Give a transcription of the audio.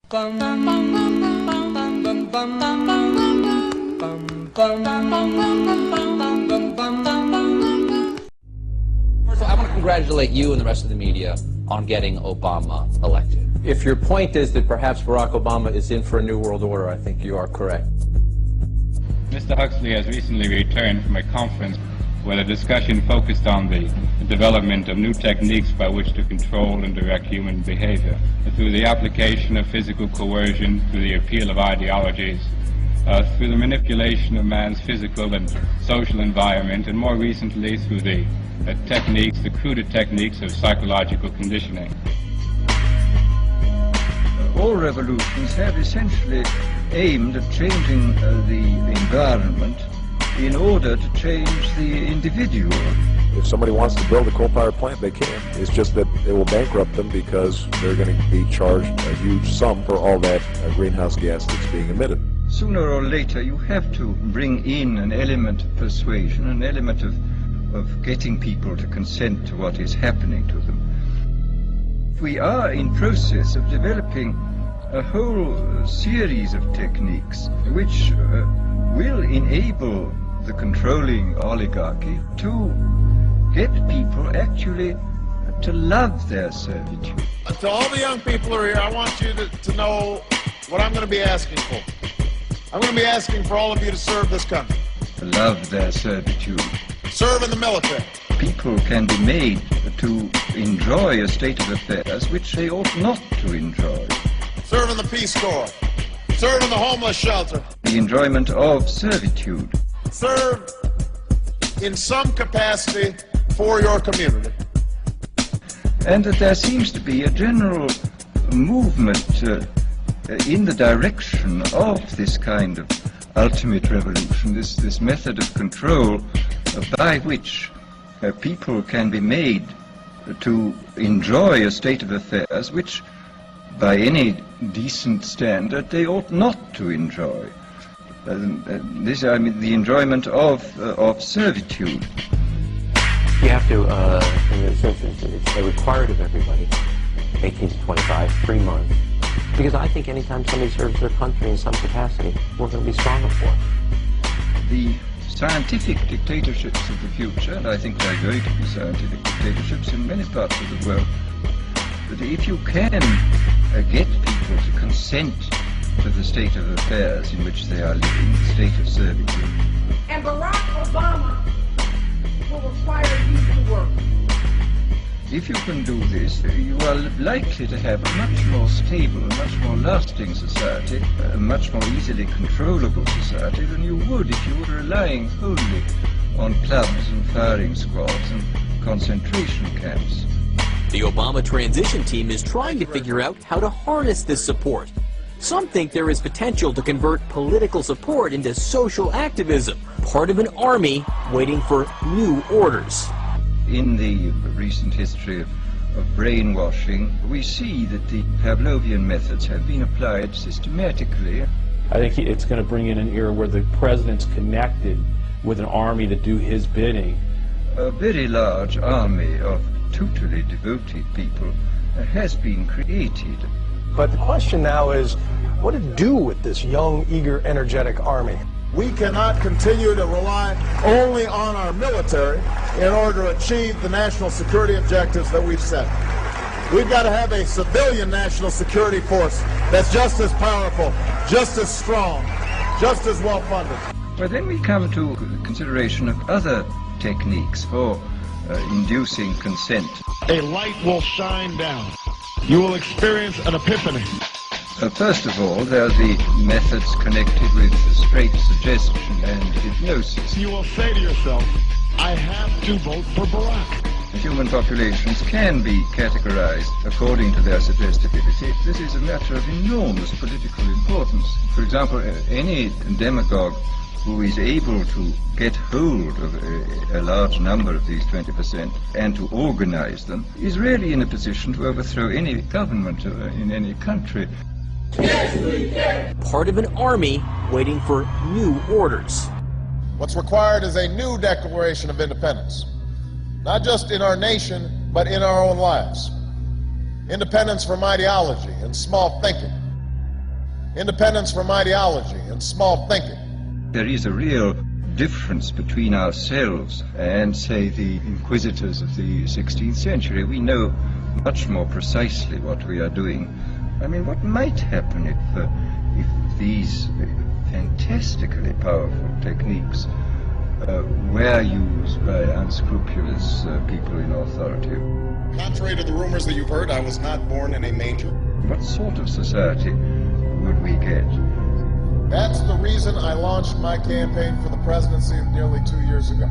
First, I want to congratulate you and the rest of the media on getting Obama elected. If your point is that perhaps Barack Obama is in for a new world order, I think you are correct. Mr. Huxley has recently returned from a conference where the discussion focused on the development of new techniques by which to control and direct human behavior through the application of physical coercion, through the appeal of ideologies, through the manipulation of man's physical and social environment, and more recently through the techniques, the cruder techniques of psychological conditioning. All revolutions have essentially aimed at changing the environment in order to change the individual. If somebody wants to build a coal-fired plant, they can. It's just that it will bankrupt them because they're going to be charged a huge sum for all that greenhouse gas that's being emitted. Sooner or later, you have to bring in an element of persuasion, an element of getting people to consent to what is happening to them. We are in process of developing a whole series of techniques which will enable the controlling oligarchy to get people actually to love their servitude. To all the young people who are here, I want you to know what I'm going to be asking for. I'm going to be asking for all of you to serve this country. To love their servitude. Serve in the military. People can be made to enjoy a state of affairs which they ought not to enjoy. Serve in the Peace Corps. Serve in the homeless shelter. The enjoyment of servitude. Serve in some capacity for your community. And that there seems to be a general movement in the direction of this kind of ultimate revolution, this method of control by which people can be made to enjoy a state of affairs which, by any decent standard, they ought not to enjoy. This, I mean, the enjoyment of servitude. You have to, in a sense, it's required of everybody, 18 to 25, 3 months. Because I think anytime somebody serves their country in some capacity, we're going to be stronger for it. The scientific dictatorships of the future, and I think there are going to be scientific dictatorships in many parts of the world, but if you can get people to consent to the state of affairs in which they are living, the state of servitude. And Barack Obama will require you to work. If you can do this, you are likely to have a much more stable, a much more lasting society, a much more easily controllable society than you would if you were relying wholly on clubs and firing squads and concentration camps. The Obama transition team is trying to figure out how to harness this support. Some think there is potential to convert political support into social activism, part of an army waiting for new orders. In the recent history of brainwashing, we see that the Pavlovian methods have been applied systematically. I think it's going to bring in an era where the president's connected with an army to do his bidding. A very large army of totally devoted people has been created. But the question now is, what to do with this young, eager, energetic army? We cannot continue to rely only on our military in order to achieve the national security objectives that we've set. We've got to have a civilian national security force that's just as powerful, just as strong, just as well funded. Well, then we come to the consideration of other techniques for inducing consent. A light will shine down. You will experience an epiphany. First of all, there are the methods connected with straight suggestion and hypnosis. You will say to yourself, I have to vote for Barack. Human populations can be categorized according to their suggestibility. This is a matter of enormous political importance. For example, any demagogue who is able to get hold of a large number of these 20% and to organize them is really in a position to overthrow any government in any country. Part of an army waiting for new orders. What's required is a new Declaration of Independence, not just in our nation, but in our own lives. Independence from ideology and small thinking. independence from ideology, and small thinking. There is a real difference between ourselves and, say, the inquisitors of the 16th century. We know much more precisely what we are doing. I mean, what might happen if these fantastically powerful techniques were used by unscrupulous people in authority? Contrary to the rumors that you've heard, I was not born in a manger. What sort of society would we get? That's the reason I launched my campaign for the presidency nearly 2 years ago.